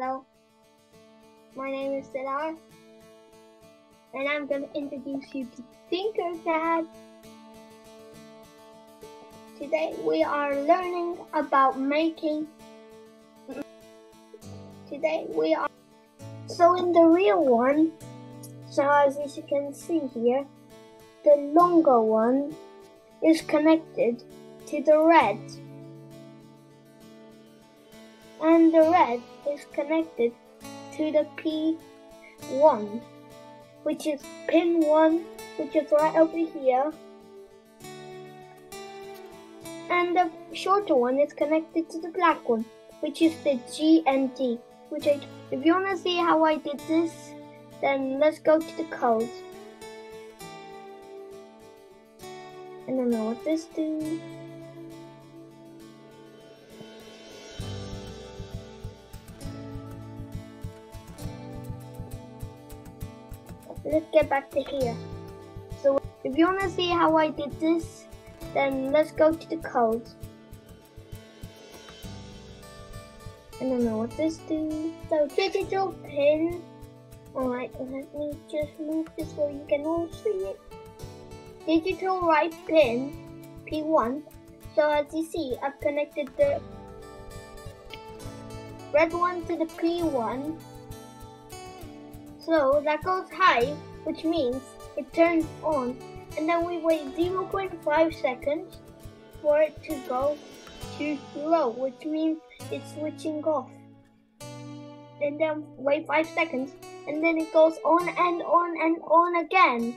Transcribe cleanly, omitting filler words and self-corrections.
Hello, my name is Sidharth, and I'm going to introduce you to Tinkercad. Today we are learning about making. So in the real one, so as you can see here, the longer one is connected to the red, and the red is connected to the P1, which is pin 1, which is right over here, and the shorter one is connected to the black one, which is the G and D. If you want to see how I did this, then let's go to the code. I don't know what this do. Let's get back to here. So if you want to see how I did this, then let's go to the code. I don't know what this do. So digital pin. Alright, let me just move this so you can all see it. Digital right pin, P1. So as you see, I've connected the red one to the P1. So that goes high, which means it turns on. And then we wait 0.5 seconds for it to go to low, which means it's switching off. And then wait 5 seconds, and then it goes on and on and on again.